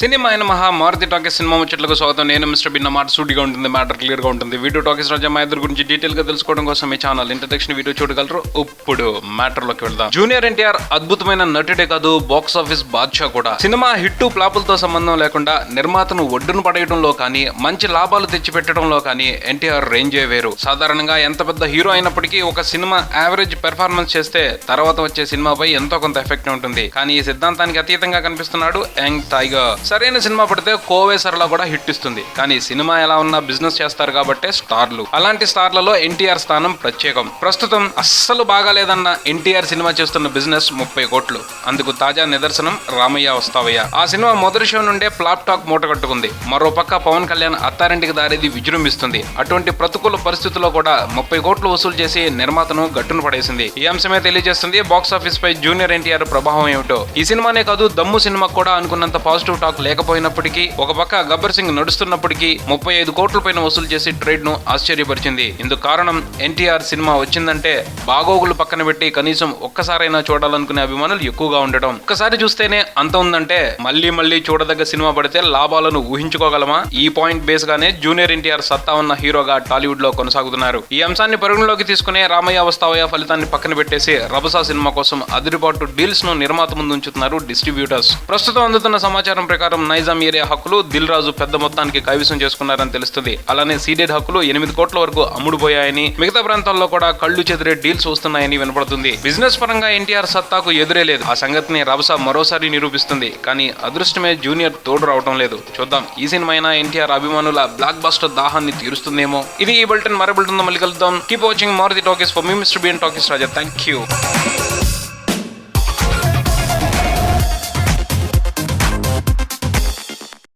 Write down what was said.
Cinema అయిన మహా Maruti talkies cinema ముచ్చట్లకు స్వాగతం. నేను మిస్టర్ బిన్న మాట సూటిగా ఉంటుంది, మ్యాటర్ క్లియర్ గా ఉంటుంది. వీడియో టాకీస్ రాజా మా ఇద్దరు గురించి డీటెయిల్ గా తెలుసుకోవడం కోసం మీ ఛానల్ ఇంట్రడక్షన్ వీడియో చూడగలరు. ఇప్పుడు మ్యాటర్ లోకి వెళ్దాం. జూనియర్ ఎన్టీఆర్ అద్భుతమైన నటుడే కాదు, బాక్స్ ఆఫీస్ బాద్షా కూడా. సినిమా హిట్టు ఫ్లాపులతో సంబంధం లేకుండా నిర్మాతను ఒడ్డును పడేయడంలో కానీ, మంచి లాభాలు తెచ్చిపెట్టడంలో కానీ ఎన్టీఆర్ రేంజే వేరు. సాధారణంగా ఎంత పెద్ద హీరో అయినప్పటికీ ఒక సినిమా యావరేజ్ పెర్ఫార్మెన్స్ చేస్తే తర్వాత వచ్చే సినిమాపై ఎంతో కొంత ఎఫెక్ట్ ఉంటుంది. కానీ ఈ సిద్ధాంతానికి అతీతంగా కనిపిస్తున్నాడు యంగ్ టైగర్. సరైన సినిమా పడితే కోవే సరళ కూడా హిట్ ఇస్తుంది. కానీ సినిమా ఎలా ఉన్నా బిజినెస్ చేస్తారు కాబట్టే స్టార్లు. అలాంటి స్టార్లలో ఎన్టీఆర్ స్థానం ప్రత్యేకం. ప్రస్తుతం అస్సలు బాగాలేదన్న ఎన్టీఆర్ సినిమా చేస్తున్న బిజినెస్ 30 కోట్లు. అందుకు తాజా నిదర్శనం రామయ్య వస్తావయ్య. ఆ సినిమా మొదటి షో నుండే ఫ్లాప్ టాక్ మూట కట్టుకుంది. మరో పక్క పవన్ కళ్యాణ్ అత్తారింటికి దారేది విజృంభిస్తుంది. అటువంటి ప్రతికూల పరిస్థితుల్లో కూడా 30 కోట్లు వసూలు చేసి నిర్మాతను గట్టును పడేసింది. ఈ అంశమే తెలియజేస్తుంది బాక్స్ ఆఫీస్ పై జూనియర్ ఎన్టీఆర్ ప్రభావం ఏమిటో. ఈ సినిమానే కాదు, దమ్ము సినిమా కూడా అనుకున్నంత పాజిటివ్ టాక్ లేకపోయినప్పటికీ, ఒక పక్క గబ్బర్ సింగ్ నడుస్తున్నప్పటికీ 35 కోట్ల పైన వసూలు చేసి ట్రేడ్ ను ఆశ్చర్యపరిచింది. ఇందుకు కారణం ఎన్టీఆర్ సినిమా వచ్చిందంటే బాగోగులు పక్కన పెట్టి కనీసం ఒక్కసారైనా చూడాలనుకునే అభిమానులు ఎక్కువగా ఉండటం. ఒక్కసారి చూస్తేనే అంత ఉందంటే మళ్ళీ చూడదగ్గ సినిమా పడితే లాభాలను ఊహించుకోగలమా? ఈ పాయింట్ బేస్ గానే జూనియర్ ఎన్టీఆర్ సత్తా ఉన్న హీరోగా టాలీవుడ్ లో కొనసాగుతున్నారు. ఈ అంశాన్ని పరిగణలోకి తీసుకునే రామయ్య వస్తావయ్య ఫలితాన్ని పక్కన పెట్టేసి రభసా సినిమా కోసం అదిరిపాటు డీల్స్ ను నిర్మాత ముందు ఉంచుతున్నారు డిస్ట్రిబ్యూటర్స్. ప్రస్తుతం అందుతున్న సమాచారం ప్రకారం నైజాం ఏరియా హక్కులు దిల్ రాజు పెద్ద మొత్తానికి కైవసం చేసుకున్నారని తెలుస్తుంది. అలానే సీడెడ్ హక్కులు 8 కోట్ల వరకు అమ్ముడుపోయాయని, మిగతా ప్రాంతాల్లో కూడా కళ్లు చెదిరే డీల్స్ వస్తున్నాయని వినపడుతుంది. బిజినెస్ పరంగా ఎన్టీఆర్ సత్తాకు ఎదురే లేదు. ఆ సంగతిని రభసా మరోసారి నిరూపిస్తుంది. కానీ అదృష్టమే జూనియర్ తోడు రావటం లేదు. చూద్దాం, ఈ సినిమా అయినా ఎన్టీఆర్ అభిమానుల బ్లాక్ బస్టర్ దాహాన్ని తీరుస్తుందేమో. ఇది ఈ బులెటిన్. మరో బులెటిన్ మళ్ళీ కలుద్దాం. Keep watching Maruti talkies. For me mister BN talkies Raja. Thank you.